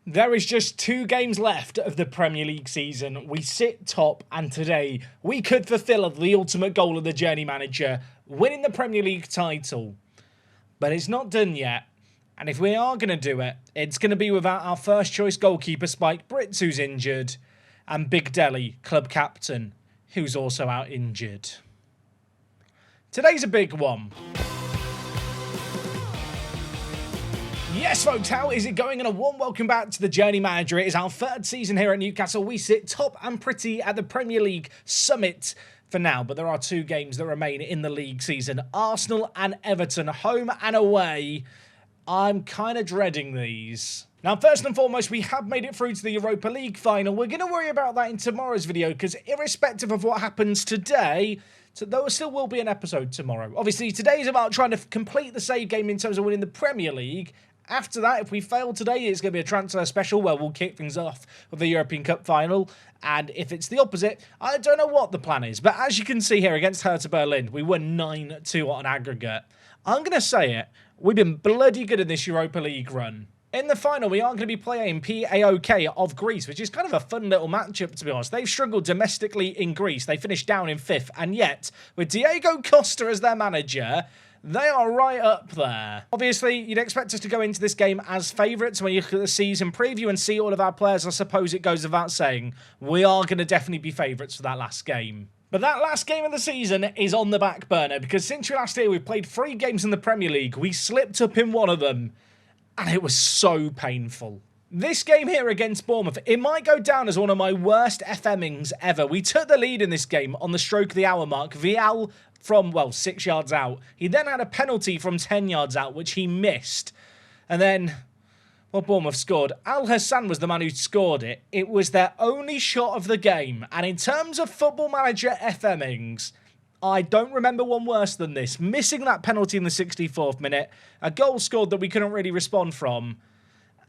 There is just 2 games left of the Premier League season. We sit top, and today we could fulfill the ultimate goal of the Journey Manager, winning the Premier League title. But it's not done yet. And if we are going to do it, it's going to be without our first choice goalkeeper Spike Brits, who's injured, and Big Deli, club captain, who's also out injured. Today's a big one. Yes, folks, how is it going? And a warm welcome back to the Journey Manager. It is our 3rd season here at Newcastle. We sit top and pretty at the Premier League summit for now, but there are 2 games that remain in the league season. Arsenal and Everton, home and away. I'm kind of dreading these. Now, first and foremost, we have made it through to the Europa League final. We're going to worry about that in tomorrow's video, because irrespective of what happens today, there still will be an episode tomorrow. Obviously, today is about trying to complete the save game in terms of winning the Premier League. After that, if we fail today, it's going to be a transfer special where we'll kick things off with the European Cup final. And if it's the opposite, I don't know what the plan is. But as you can see here against Hertha Berlin, we won 9-2 on aggregate. I'm going to say it. We've been bloody good in this Europa League run. In the final, we are going to be playing PAOK of Greece, which is kind of a fun little matchup, to be honest. They've struggled domestically in Greece. They finished down in 5th. And yet, with Diego Costa as their manager, they are right up there. Obviously, you'd expect us to go into this game as favourites. When you look at the season preview and see all of our players, I suppose it goes without saying, we are going to definitely be favourites for that last game. But that last game of the season is on the back burner, because since last year we've played 3 games in the Premier League. We slipped up in one of them, and it was so painful. This game here against Bournemouth, it might go down as one of my worst FMings ever. We took the lead in this game on the stroke of the hour mark. Vial from, well, 6 yards out. He then had a penalty from 10 yards out, which he missed. And then, well, Bournemouth scored. Al Hassan was the man who scored it. It was their only shot of the game. And in terms of Football Manager FMings, I don't remember one worse than this. Missing that penalty in the 64th minute, a goal scored that we couldn't really respond from.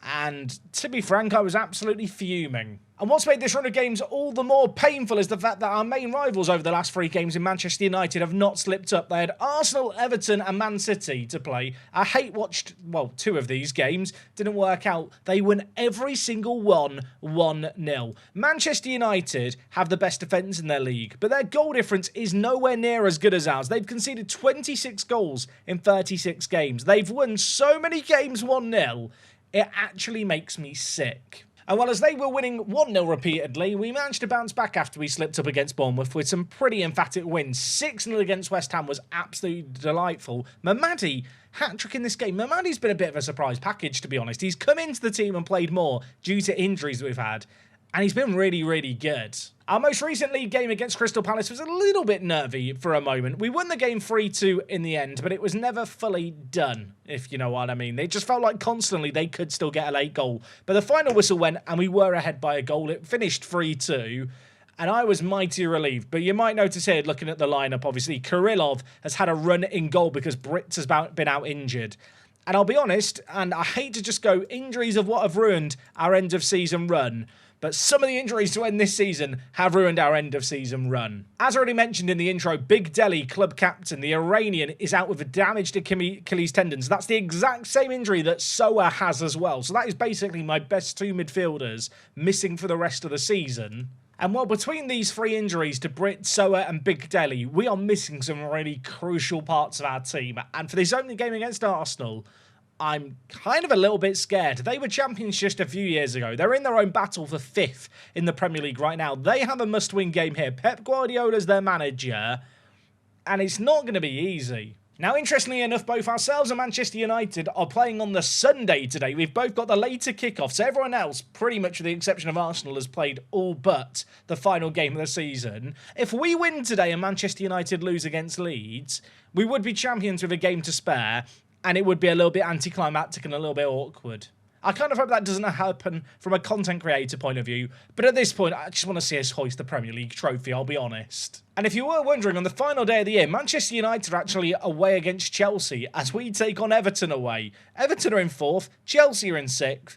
And to be frank, I was absolutely fuming. And what's made this run of games all the more painful is the fact that our main rivals over the last 3 games in Manchester United have not slipped up. They had Arsenal, Everton and Man City to play. I hate-watched, well, 2 of these games. Didn't work out. They won every single one 1-0. Manchester United have the best defence in their league, but their goal difference is nowhere near as good as ours. They've conceded 26 goals in 36 games. They've won so many games 1-0. It actually makes me sick. And while as they were winning 1-0 repeatedly, we managed to bounce back after we slipped up against Bournemouth with some pretty emphatic wins. 6-0 against West Ham was absolutely delightful. Mamadi, hat-trick in this game. Mamadi's been a bit of a surprise package, to be honest. He's come into the team and played more due to injuries that we've had. And he's been really, really good. Our most recent league game against Crystal Palace was a little bit nervy for a moment. We won the game 3-2 in the end, but it was never fully done, if you know what I mean. It just felt like constantly they could still get a late goal. But the final whistle went and we were ahead by a goal. It finished 3-2. And I was mighty relieved. But you might notice here, looking at the lineup, obviously, Kirillov has had a run in goal because Brits has been out injured. And I'll be honest, and I hate to just go, injuries of what have ruined our end of season run. But some of the injuries to end this season have ruined our end-of-season run. As already mentioned in the intro, Big Deli, club captain, the Iranian, is out with a damaged Achilles tendons. That's the exact same injury that Soa has as well. So that is basically my best 2 midfielders missing for the rest of the season. And well, between these 3 injuries to Brit, Soa and Big Deli, we are missing some really crucial parts of our team. And for this opening game against Arsenal, I'm kind of a little bit scared. They were champions just a few years ago. They're in their own battle for 5th in the Premier League right now. They have a must-win game here. Pep Guardiola's their manager, and it's not going to be easy. Now, interestingly enough, both ourselves and Manchester United are playing on the Sunday today. We've both got the later kickoff, so everyone else, pretty much with the exception of Arsenal, has played all but the final game of the season. If we win today and Manchester United lose against Leeds, we would be champions with a game to spare, and it would be a little bit anticlimactic and a little bit awkward. I kind of hope that doesn't happen from a content creator point of view, but at this point, I just want to see us hoist the Premier League trophy, I'll be honest. And if you were wondering, on the final day of the year, Manchester United are actually away against Chelsea as we take on Everton away. Everton are in 4th, Chelsea are in 6th.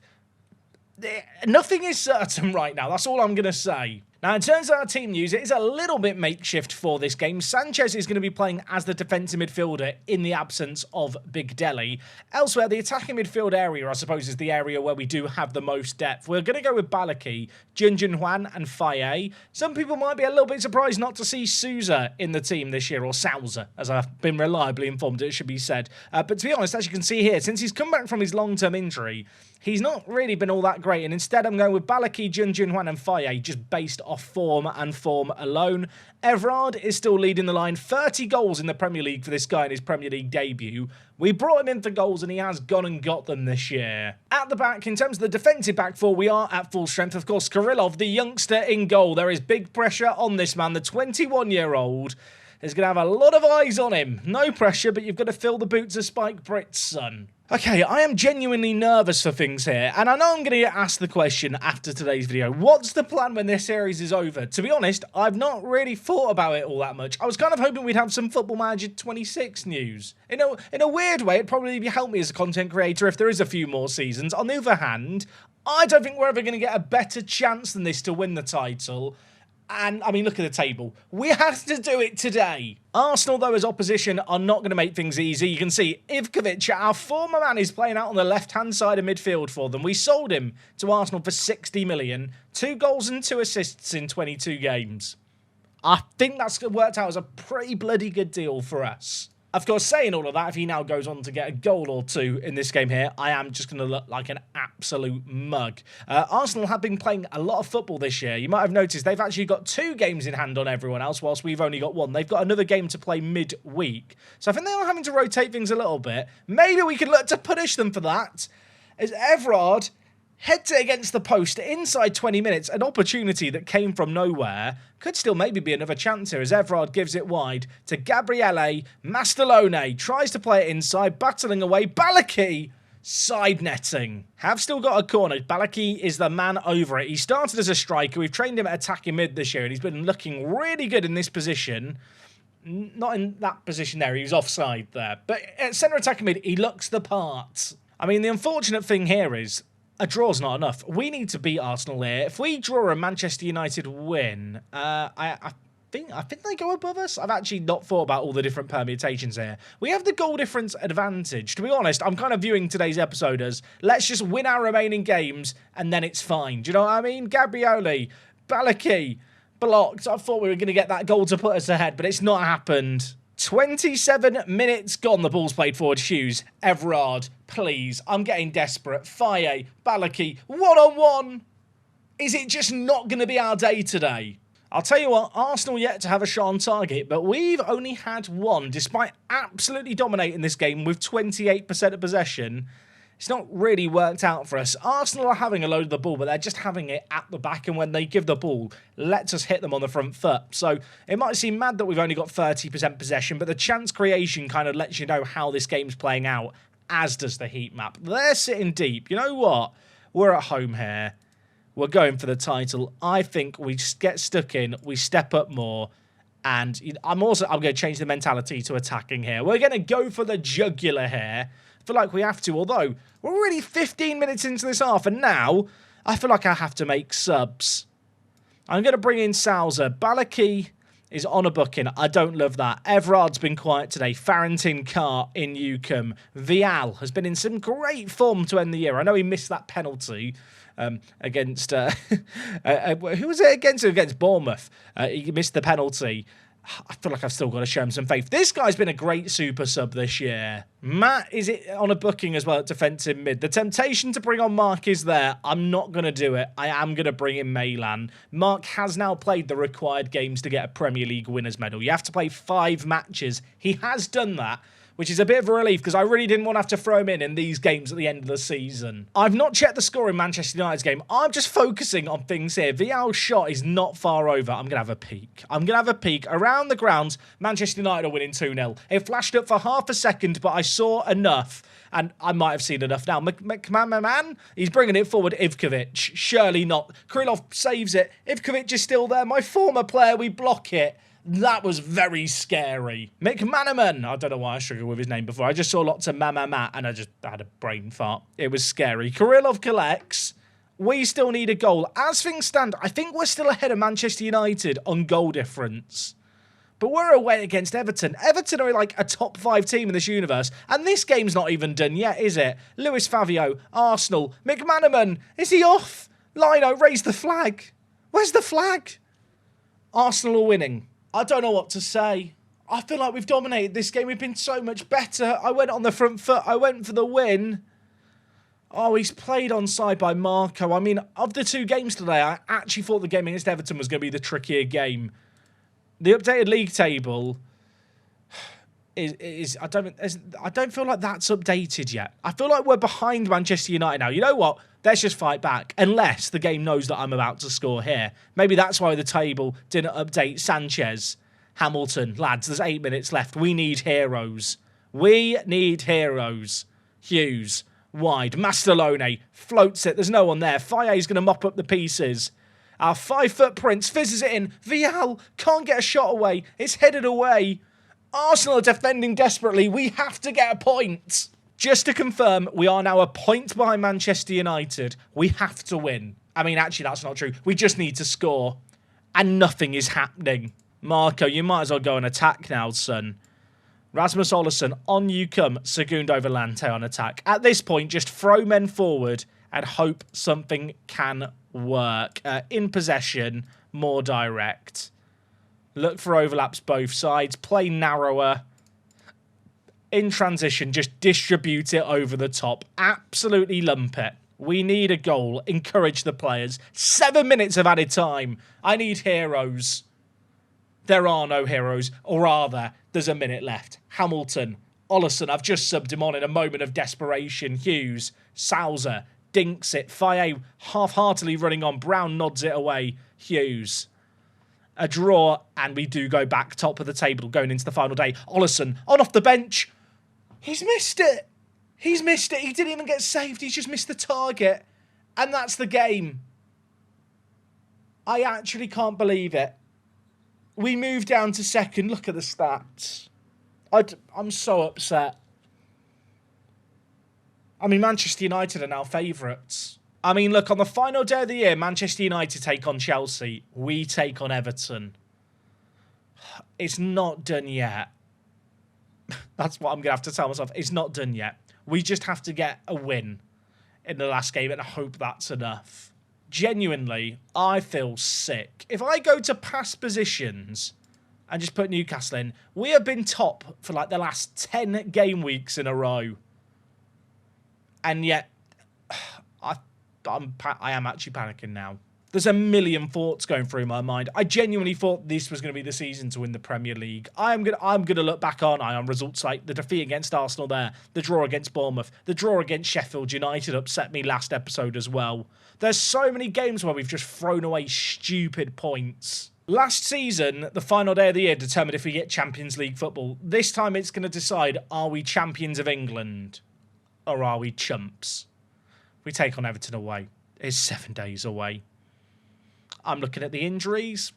Nothing is certain right now, that's all I'm going to say. Now, in terms of our team news, it is a little bit makeshift for this game. Sanchez is going to be playing as the defensive midfielder in the absence of Big Deli. Elsewhere, the attacking midfield area, I suppose, is the area where we do have the most depth. We're going to go with Balaki, Junjun Huan, and Faye. Some people might be a little bit surprised not to see Souza in the team this year, or Souza, as I've been reliably informed it should be said. But to be honest, as you can see here, since he's come back from his long-term injury, he's not really been all that great, and instead I'm going with Balaki, Junjun Huan, and Faye, just based off form and form alone. Everard is still leading the line. 30 goals in the Premier League for this guy in his Premier League debut. We brought him in for goals and he has gone and got them this year. At the back, in terms of the defensive back four, we are at full strength. Of course, Kirillov, the youngster in goal. There is big pressure on this man. The 21-year-old is going to have a lot of eyes on him. No pressure, but you've got to fill the boots of Spike Britt's son. Okay, I am genuinely nervous for things here, and I know I'm going to get asked the question after today's video, what's the plan when this series is over? To be honest, I've not really thought about it all that much. I was kind of hoping we'd have some Football Manager 26 news. In a weird way, it'd probably help me as a content creator if there is a few more seasons. On the other hand, I don't think we're ever going to get a better chance than this to win the title. And, I mean, look at the table. We have to do it today. Arsenal, though, as opposition, are not going to make things easy. You can see Ivkovic, our former man, is playing out on the left-hand side of midfield for them. We sold him to Arsenal for 60 million. 2 goals and 2 assists in 22 games. I think that's worked out as a pretty bloody good deal for us. Of course, saying all of that, if he now goes on to get a goal or two in this game here, I am just going to look like an absolute mug. Arsenal have been playing a lot of football this year. You might have noticed they've actually got 2 games in hand on everyone else, whilst we've only got 1. They've got another game to play mid-week. So I think they are having to rotate things a little bit. Maybe we could look to punish them for that. As Everard heads it against the post inside 20 minutes, an opportunity that came from nowhere. Could still maybe be another chance here as Everard gives it wide to Gabriele. Mastalone tries to play it inside, battling away. Balaki, side netting. Have still got a corner. Balaki is the man over it. He started as a striker. We've trained him at attacking mid this year and he's been looking really good in this position. Not in that position there. He was offside there. But at centre attacking mid, he looks the part. I mean, the unfortunate thing here is a draw's not enough. We need to beat Arsenal here. If we draw a Manchester United win, I think they go above us. I've actually not thought about all the different permutations here. We have the goal difference advantage. To be honest, I'm kind of viewing today's episode as let's just win our remaining games and then it's fine. Do you know what I mean? Gabriele, Balaki, blocked. I thought we were going to get that goal to put us ahead, but it's not happened. 27 minutes gone. The ball's played forward. Hughes, Everard, please. I'm getting desperate. Faye, Balaki, one-on-one. Is it just not going to be our day today? I'll tell you what, Arsenal yet to have a shot on target, but we've only had 1, despite absolutely dominating this game with 28% of possession. It's not really worked out for us. Arsenal are having a load of the ball, but they're just having it at the back, and when they give the ball, lets us hit them on the front foot. So it might seem mad that we've only got 30% possession, but the chance creation kind of lets you know how this game's playing out, as does the heat map. They're sitting deep. You know what? We're at home here. We're going for the title. I think we get stuck in, we step up more, and I'm going to change the mentality to attacking here. We're going to go for the jugular here. I feel like we have to, although we're already 15 minutes into this half, and now I feel like I have to make subs. I'm going to bring in Souza. Balaki is on a booking. I don't love that. Everard's been quiet today. Farrington, Carr in Newcombe. Vial has been in some great form to end the year. I know he missed that penalty against... who was it against? Against Bournemouth. He missed the penalty. I feel like I've still got to show him some faith. This guy's been a great super sub this year. Matt is on a booking as well at defensive mid. The temptation to bring on Mark is there. I'm not going to do it. I am going to bring in Milan. Mark has now played the required games to get a Premier League winners medal. You have to play 5 matches. He has done that, which is a bit of a relief because I really didn't want to have to throw him in these games at the end of the season. I've not checked the score in Manchester United's game. I'm just focusing on things here. Vial's shot is not far over. I'm going to have a peek. I'm going to have a peek. Around the grounds, Manchester United are winning 2-0. It flashed up for half a second, but I saw enough. And I might have seen enough now. McMahon, he's bringing it forward. Ivkovic, surely not. Krylov saves it. Ivkovic is still there. My former player, we block it. That was very scary. McManaman. I don't know why I struggled with his name before. I just saw lots of ma and I just had a brain fart. It was scary. Kirillov collects. We still need a goal. As things stand, I think we're still ahead of Manchester United on goal difference. But we're away against Everton. Everton are like a top 5 team in this universe. And this game's not even done yet, is it? Luis Favio, Arsenal, McManaman. Is he off? Lino, raise the flag. Where's the flag? Arsenal are winning. I don't know what to say. I feel like we've dominated this game. We've been so much better. I went on the front foot. I went for the win. Oh, he's played onside by Marco. I mean, of the 2 games today, I actually thought the game against Everton was going to be the trickier game. The updated league table is I don't feel like that's updated yet. I feel like we're behind Manchester United now. You know what? Let's just fight back. Unless the game knows that I'm about to score here. Maybe that's why the table didn't update Sanchez. Hamilton, lads, there's 8 minutes left. We need heroes. We need heroes. Hughes, wide. Mastalone floats it. There's no one there. Faye's going to mop up the pieces. Our 5-foot prince fizzes it in. Vial can't get a shot away. It's headed away. Arsenal are defending desperately. We have to get a point. Just to confirm, we are now a point behind Manchester United. We have to win. I mean, actually, that's not true. We just need to score. And nothing is happening. Marco, you might as well go and attack now, son. Rasmus Olsson, on you come. Segundo Volante on attack. At this point, just throw men forward and hope something can work. In possession, more direct. Look for overlaps both sides. Play narrower. In transition, just distribute it over the top. Absolutely lump it. We need a goal. Encourage the players. 7 minutes of added time. I need heroes. There are no heroes. Or rather, there's a minute left. Hamilton. Olsson, I've just subbed him on in a moment of desperation. Hughes. Salza. Dinks it. Faye half-heartedly running on. Brown nods it away. Hughes. A draw, and we do go back top of the table going into the final day. Olsson on off the bench. He's missed it. He's missed it. He didn't even get saved. He's just missed the target. And that's the game. I actually can't believe it. We moved down to second. Look at the stats. I'm so upset. I mean, Manchester United are now favourites. I mean, look, on the final day of the year, Manchester United take on Chelsea. We take on Everton. It's not done yet. That's what I'm going to have to tell myself. It's not done yet. We just have to get a win in the last game, and I hope that's enough. Genuinely, I feel sick. If I go to past positions and just put Newcastle in, we have been top for like the last 10 game weeks in a row. And yet, I am actually panicking now. There's a million thoughts going through my mind. I genuinely thought this was going to be the season to win the Premier League. I'm gonna look back on results like the defeat against Arsenal there, the draw against Bournemouth, the draw against Sheffield United upset me last episode as well. There's so many games where we've just thrown away stupid points. Last season, the final day of the year determined if we get Champions League football. This time it's going to decide, are we champions of England or are we chumps? We take on Everton away. It's 7 days away. I'm looking at the injuries.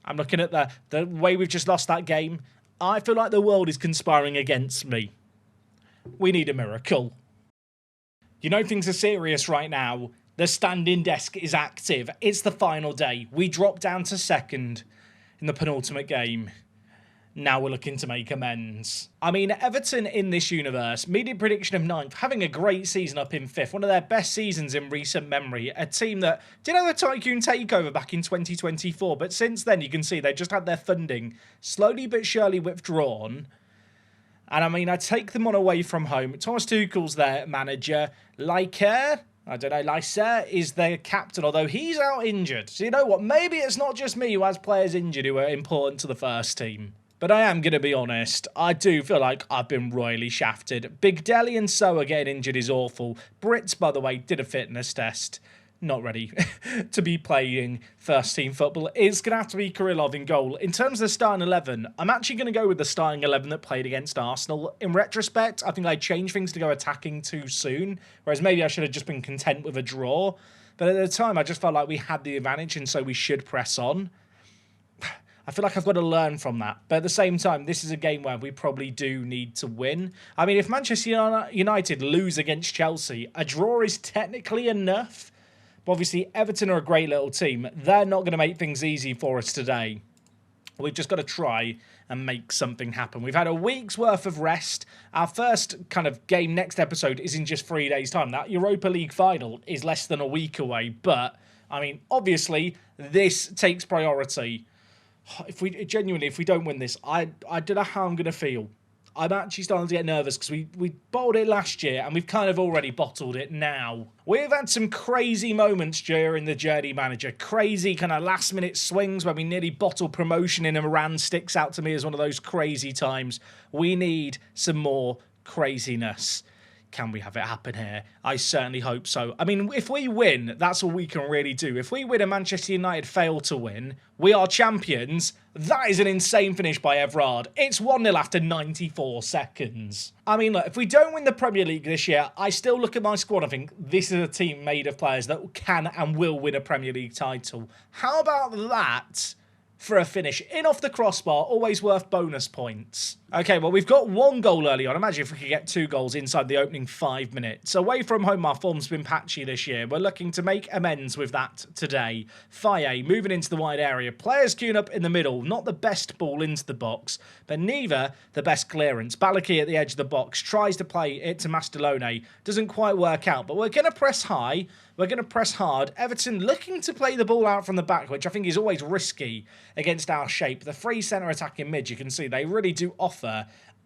I'm looking at the way we've just lost that game. I feel like the world is conspiring against me. We need a miracle. You know things are serious right now. The standing desk is active. It's the final day. We drop down to second in the penultimate game. Now we're looking to make amends. I mean, Everton in this universe, media prediction of 9th, having a great season up in 5th, one of their best seasons in recent memory. A team that did have a Tycoon takeover back in 2024, but since then you can see they just had their funding slowly but surely withdrawn. And I mean, I take them on away from home. Thomas Tuchel's their manager. Lycer is their captain, although he's out injured. So you know what? Maybe it's not just me who has players injured who are important to the first team. But I am going to be honest, I do feel like I've been royally shafted. Big Deli and Soa getting injured is awful. Brits, by the way, did a fitness test. Not ready to be playing first team football. It's going to have to be Kirillov in goal. In terms of the starting 11, I'm actually going to go with the starting 11 that played against Arsenal. In retrospect, I think I changed things to go attacking too soon, whereas maybe I should have just been content with a draw. But at the time, I just felt like we had the advantage and so we should press on. I feel like I've got to learn from that. But at the same time, this is a game where we probably do need to win. I mean, if Manchester United lose against Chelsea, a draw is technically enough. But obviously, Everton are a great little team. They're not going to make things easy for us today. We've just got to try and make something happen. We've had a week's worth of rest. Our first kind of game next episode is in just 3 days' time. That Europa League final is less than a week away. But, I mean, obviously, this takes priority. If we don't win this, I don't know how I'm going to feel. I'm actually starting to get nervous because we bottled it last year and we've kind of already bottled it now. We've had some crazy moments during the Journey Manager. Crazy kind of last minute swings where we nearly bottled promotion in Iran sticks out to me as one of those crazy times. We need some more craziness. Can we have it happen here? I certainly hope so. I mean, if we win, that's all we can really do. If we win and Manchester United fail to win, we are champions. That is an insane finish by Everard. It's 1-0 after 94 seconds. I mean, look, if we don't win the Premier League this year, I still look at my squad and think this is a team made of players that can and will win a Premier League title. How about that for a finish? In off the crossbar, always worth bonus points. Okay, well, we've got 1 goal early on. Imagine if we could get 2 goals inside the opening 5 minutes. Away from home, our form's been patchy this year. We're looking to make amends with that today. Faye moving into the wide area. Players queuing up in the middle. Not the best ball into the box, but neither the best clearance. Balaki at the edge of the box tries to play it to Mastalone. Doesn't quite work out, but we're going to press high. We're going to press hard. Everton looking to play the ball out from the back, which I think is always risky against our shape. The free centre attack in mid, you can see they really do offer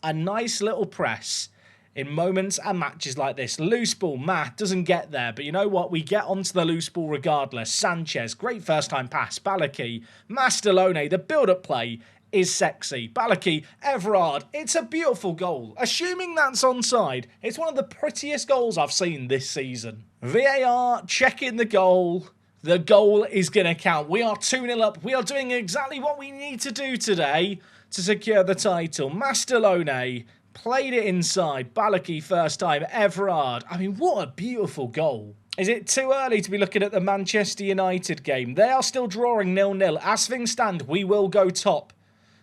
a nice little press in moments and matches like this. Loose ball, doesn't get there, but you know what? We get onto the loose ball regardless. Sanchez, great first time pass. Balaki, Mastalone, the build-up play is sexy. Balaki, Everard, it's a beautiful goal. Assuming that's onside, it's one of the prettiest goals I've seen this season. VAR, checking the goal. The goal is going to count. We are 2-0 up. We are doing exactly what we need to do today to secure the title. Mastalone played it inside. Balaki first time. Everard. I mean, what a beautiful goal. Is it too early to be looking at the Manchester United game? They are still drawing 0-0. As things stand, we will go top.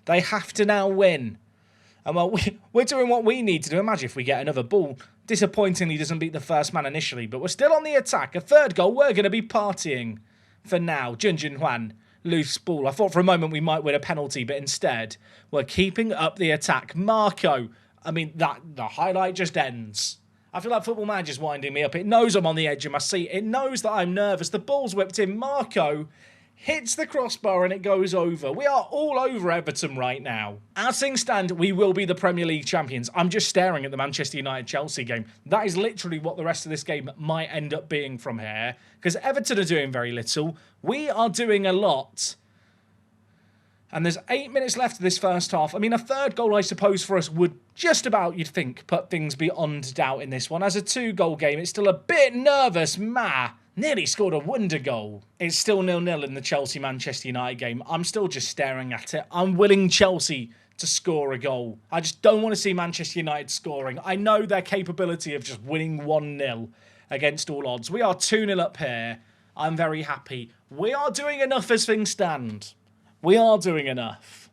They have to now win. And well, we're doing what we need to do. Imagine if we get another ball. Disappointingly doesn't beat the first man initially, but we're still on the attack. A third goal, we're going to be partying for now. Jun Hwan, loose ball. I thought for a moment we might win a penalty, but instead we're keeping up the attack. Marco, I mean, the highlight just ends. I feel like Football Manager's winding me up. It knows I'm on the edge of my seat. It knows that I'm nervous. The ball's whipped in. Marco hits the crossbar and it goes over. We are all over Everton right now. As things stand, we will be the Premier League champions. I'm just staring at the Manchester United-Chelsea game. That is literally what the rest of this game might end up being from here. Because Everton are doing very little. We are doing a lot. And there's 8 minutes left of this first half. I mean, a third goal, I suppose, for us would just about, you'd think, put things beyond doubt in this one. As a 2-goal game, it's still a bit nervous. Nearly scored a wonder goal. It's still 0-0 in the Chelsea-Manchester United game. I'm still just staring at it. I'm willing Chelsea to score a goal. I just don't want to see Manchester United scoring. I know their capability of just winning 1-0 against all odds. We are 2-0 up here. I'm very happy. We are doing enough as things stand. We are doing enough.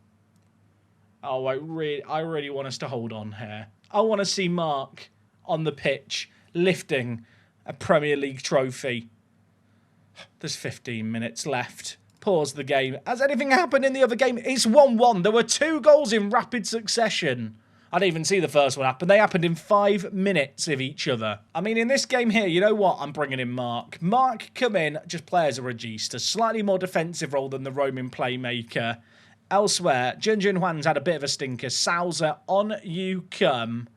Oh, I really want us to hold on here. I want to see Mark on the pitch lifting a Premier League trophy. There's 15 minutes left. Pause the game. Has anything happened in the other game? It's 1-1. There were 2 goals in rapid succession. I didn't even see the first one happen. They happened in 5 minutes of each other. I mean, in this game here, you know what? I'm bringing in Mark. Mark, come in. Just play as a regista. Slightly more defensive role than the roaming playmaker. Elsewhere, Jun Hwan's had a bit of a stinker. Sousa, on you come.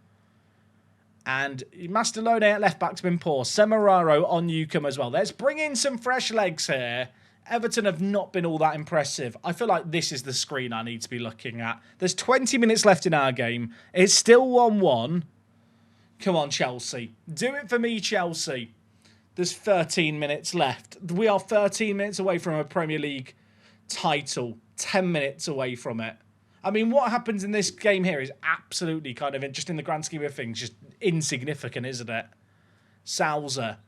And Mastalone at left-back's been poor. Semeraro on you come as well. Let's bring in some fresh legs here. Everton have not been all that impressive. I feel like this is the screen I need to be looking at. There's 20 minutes left in our game. It's still 1-1. Come on, Chelsea. Do it for me, Chelsea. There's 13 minutes left. We are 13 minutes away from a Premier League title. 10 minutes away from it. I mean, what happens in this game here is absolutely kind of, just in the grand scheme of things, just insignificant, isn't it? Sousa,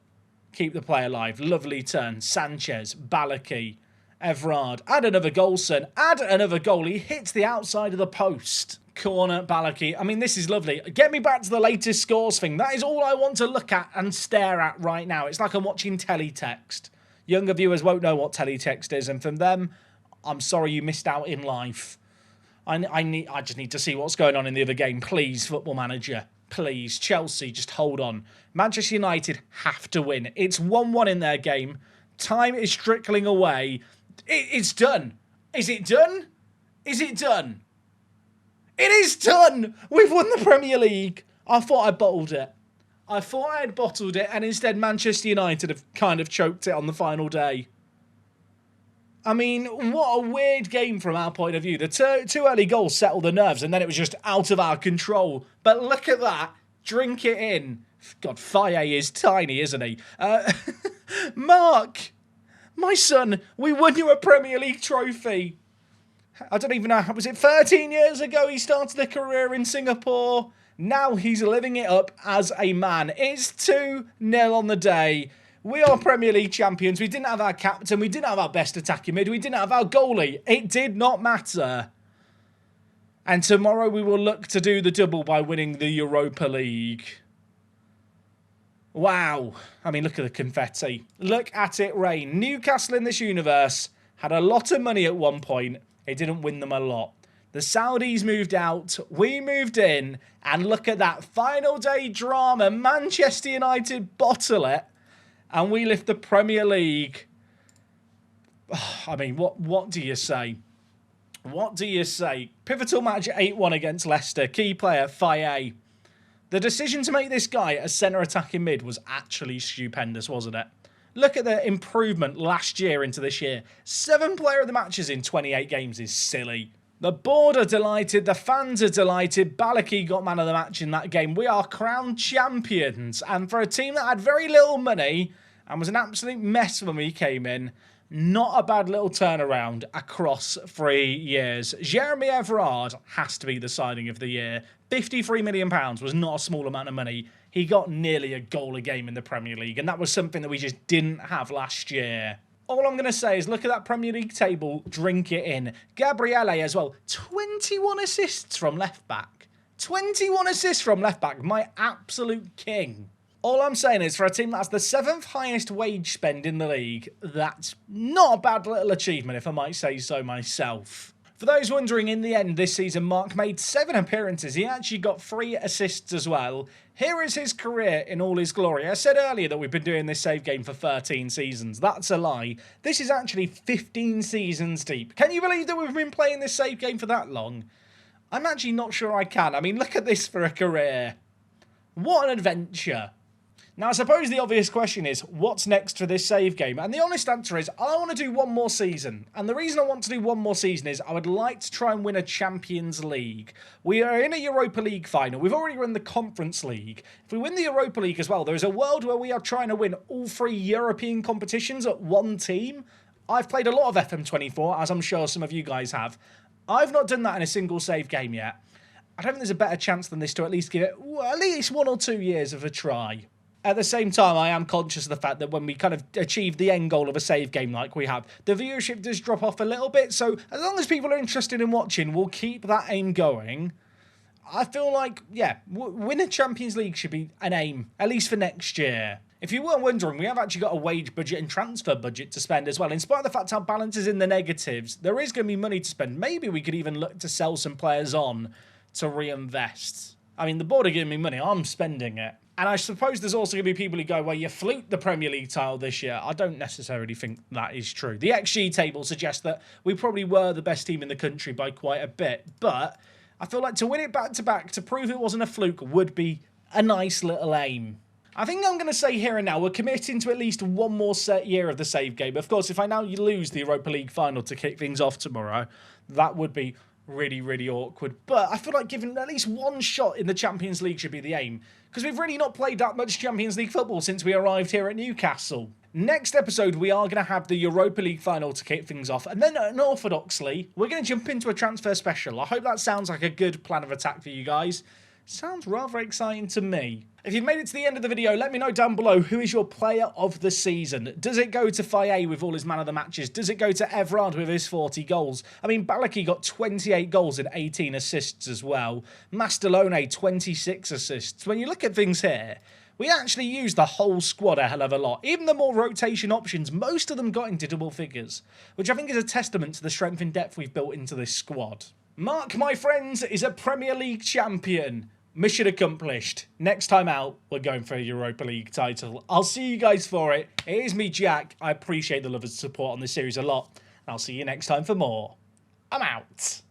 keep the play alive. Lovely turn. Sanchez, Balaki, Everard. Add another goal, son. Add another goal. He hits the outside of the post. Corner, Balaki. I mean, this is lovely. Get me back to the latest scores thing. That is all I want to look at and stare at right now. It's like I'm watching teletext. Younger viewers won't know what teletext is, and from them, I'm sorry you missed out in life. I just need to see what's going on in the other game. Please, Football Manager. Please. Chelsea, just hold on. Manchester United have to win. It's 1-1 in their game. Time is trickling away. It's done. Is it done? Is it done? It is done! We've won the Premier League. I thought I bottled it. I thought I had bottled it, and instead Manchester United have kind of choked it on the final day. I mean, what a weird game from our point of view. The two early goals settled the nerves, and then it was just out of our control. But look at that. Drink it in. God, Faye is tiny, isn't he? Mark, my son, we won you a Premier League trophy. I don't even know, was it 13 years ago he started a career in Singapore? Now he's living it up as a man. It's 2-0 on the day. We are Premier League champions. We didn't have our captain. We didn't have our best attacking mid. We didn't have our goalie. It did not matter. And tomorrow we will look to do the double by winning the Europa League. Wow. I mean, look at the confetti. Look at it rain. Newcastle in this universe had a lot of money at one point. It didn't win them a lot. The Saudis moved out. We moved in. And look at that final day drama. Manchester United bottle it. And we lift the Premier League. I mean, what do you say? What do you say? Pivotal match 8-1 against Leicester. Key player, Faye. The decision to make this guy a centre attacking mid was actually stupendous, wasn't it? Look at the improvement last year into this year. 7 player of the matches in 28 games is silly. The board are delighted. The fans are delighted. Balaki got man of the match in that game. We are crowned champions. And for a team that had very little money and was an absolute mess when we came in, not a bad little turnaround across 3 years. Jeremy Everard has to be the signing of the year. £53 million was not a small amount of money. He got nearly a goal a game in the Premier League, and that was something that we just didn't have last year. All I'm going to say is look at that Premier League table, drink it in. Gabriele as well, 21 assists from left-back. 21 assists from left-back, my absolute king. All I'm saying is for a team that's the 7th highest wage spend in the league, that's not a bad little achievement, if I might say so myself. For those wondering, in the end, this season, Mark made 7 appearances. He actually got 3 assists as well. Here is his career in all his glory. I said earlier that we've been doing this save game for 13 seasons. That's a lie. This is actually 15 seasons deep. Can you believe that we've been playing this save game for that long? I'm actually not sure I can. I mean, look at this for a career. What an adventure. Now, I suppose the obvious question is, what's next for this save game? And the honest answer is, I want to do one more season. And the reason I want to do one more season is I would like to try and win a Champions League. We are in a Europa League final. We've already won the Conference League. If we win the Europa League as well, there is a world where we are trying to win all 3 European competitions at one team. I've played a lot of FM24, as I'm sure some of you guys have. I've not done that in a single save game yet. I don't think there's a better chance than this to at least give it at least 1 or 2 years of a try. At the same time, I am conscious of the fact that when we kind of achieve the end goal of a save game like we have, the viewership does drop off a little bit. So as long as people are interested in watching, we'll keep that aim going. I feel like, yeah, win a Champions League should be an aim, at least for next year. If you weren't wondering, we have actually got a wage budget and transfer budget to spend as well. In spite of the fact our balance is in the negatives, there is going to be money to spend. Maybe we could even look to sell some players on to reinvest. I mean, the board are giving me money. I'm spending it. And I suppose there's also going to be people who go, well, you fluked the Premier League title this year. I don't necessarily think that is true. The XG table suggests that we probably were the best team in the country by quite a bit. But I feel like to win it back-to-back, to prove it wasn't a fluke, would be a nice little aim. I think I'm going to say here and now, we're committing to at least one more set year of the save game. Of course, if I now lose the Europa League final to kick things off tomorrow, that would be really, really awkward. But I feel like giving at least one shot in the Champions League should be the aim, because we've really not played that much Champions League football since we arrived here at Newcastle. Next episode, we are going to have the Europa League final to kick things off, and then unorthodoxly, we're going to jump into a transfer special. I hope that sounds like a good plan of attack for you guys. Sounds rather exciting to me. If you've made it to the end of the video, let me know down below who is your player of the season. Does it go to Faye with all his man of the matches? Does it go to Everard with his 40 goals? I mean, Balaki got 28 goals and 18 assists as well. Mastalone, 26 assists. When you look at things here, We actually used the whole squad a hell of a lot. Even the more rotation options, most of them got into double figures, which I think is a testament to the strength and depth we've built into this squad. Mark, my friends, is a Premier League champion. Mission accomplished. Next time out, we're going for a Europa League title. I'll see you guys for it. It is me, Jack. I appreciate the love and support on this series a lot. I'll see you next time for more. I'm out.